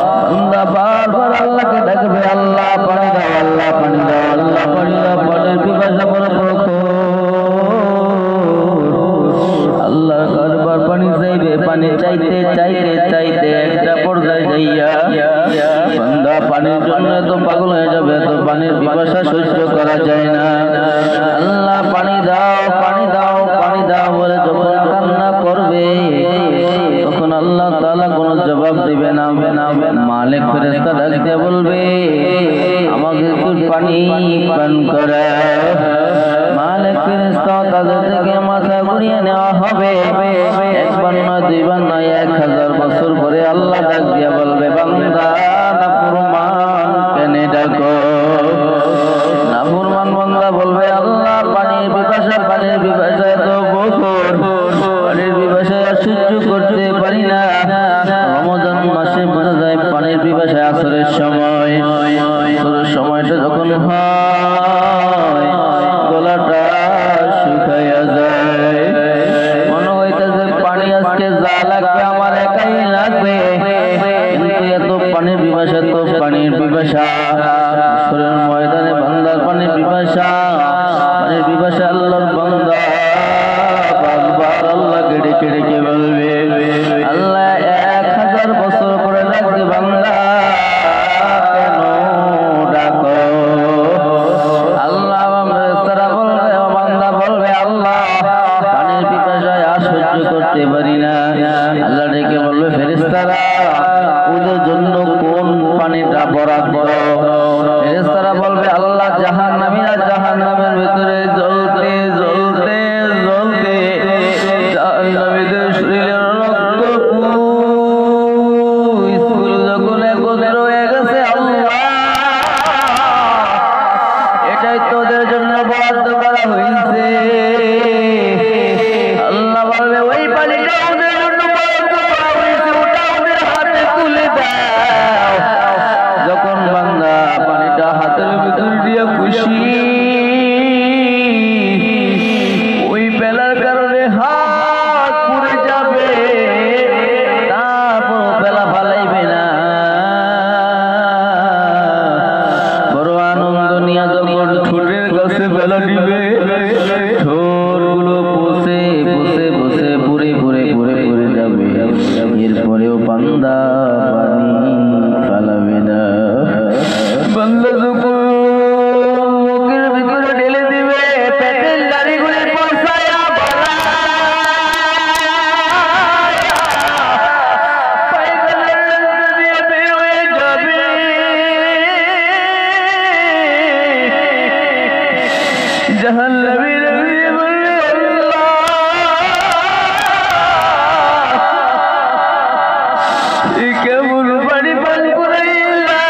বান্দা বারবার আল্লাহকে ডাকবে, আল্লাহ পানি দাও, আল্লাহ পানি দাও, আল্লাহ পানি দাও। পানির পিপাসা বড় প্রখর। আল্লাহ কারবার পানি চাইবে, পানি চাইতে চাইতে চাইতে একটা পর্যায়ে যাইয়া বান্দা পানির জন্য তো পাগল হয়ে যাবে, তো পানির পিপাসা সহ্য করা যায় না। আল্লাহ পানি দাও, পানি দাও, পানি দাও বলে যখন কান্না করবে তখন আল্লাহ তাআলা কোনো জবাব দিবে না। মালিক ফেরেশতা ডাকতে বলবে, আমাকে একটু পানি পান করাও। মালিক ফেরেশতা তাদের থেকে মাথা ঘুরিয়ে নেওয়া হবে। একবার নয়, দুইবার নয়, 1000 বছর পরে আল্লাহ ডাক দিয়া বলবে, বান্দা নাফরমান কেনে ডাকো? নাফরমান বান্দা বলবে, আল্লাহ পানির পিপাসা, পানির পিপাসা এত প্রখর, পানির পিপাসা সহ্য করতে পারি না। রমজান মাসে বোঝা যায় পানির পিপাসা আসরের সময়, আসরের সময়টা যখন হয় গলাটা শুকাইয়া যায়, মনে হইতেছে পানি আজকে যা লাগবে আমার একাই লাগবে, কিন্তু এত পানির পিপাসা, তো পানির পিপাসা আসরের ময়দানে বান্দার পানির পিপাসা, পানির পিপাসা আল্লাহর বান্দা বারবার আল্লাহকে ডেকে ডেকে বলবে। আল্লাহ 1000 বছর পরে ডাকবে, বান্দা কেন ডাকো? আল্লাহ ফেরেশতারা বলবে, বান্দা বলবে, আল্লাহ পানির পিপাসায় আর সহ্য করতে পারি না। আল্লাহ ডেকে বলবে, ফেরেশতারা ওদের জন্য কোন পানিটা বরাদ্দ? ফেরেশতারা বলবে, আল্লাহ জাহান্নামীরা জাহান্নামের ভিতরে জ্বলতে জ্বলতে জ্বলতে জাহান্নামীদের শরীরের রক্ত স্কুল যখন একত্র হয়ে গেছে, আল্লাহ এটাই তোদের জন্য বরাদ্দ করা হয়েছে। আল্লাহ বলবে, ওই পানিটা ওদের জন্য বরাদ্দ করা হয়েছে, ওটা ওদের হাতে তুলে দাও। যখন বান্দা পানিটা হাতের ভিতর দিয়ে খুশি, ওই বেলার কারণে হাত পুড়ে যাবে, তারপর বেলা ফালাইবে না। বড় আনন্দ নিয়ে যখন ঠোঁটের কাছে বেলা দিবে, ঠোঁটগুলো বসে বসে বসে পুড়ে পুড়ে পুড়ে পুড়ে যাবে, এরপরেও বান্দা পানি ফালাবে না। বান্দা যখন মুখের ভিতরে ঢেলে দিবে, পেটের দাড়িগুলি পয়সায়া পায়খানার রাস্তা দিয়ে বের হয়ে যাবে। জাহান্নামী রাস্তা বলবে, আল্লাহ এ কেমন পানি পান করাইলা?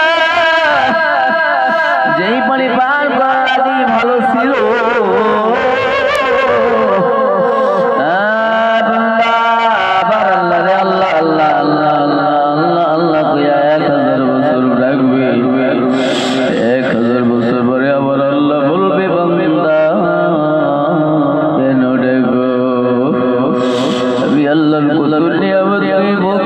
যেই পানি পান করার আগে ভালো ছিল। আবার আল্লাহ রে, আল্লাহ আল্লাহ আল্লাহ আল্লাহ আল্লাহ আল্লাহ কইয়া 1000 বছর ডাকবে। 1000 বছর পরে আবার আল্লাহ বলবে, বান্দা কেন ডাকো? আমি আল্লাহর কত নিয়ামত তুই ভোগ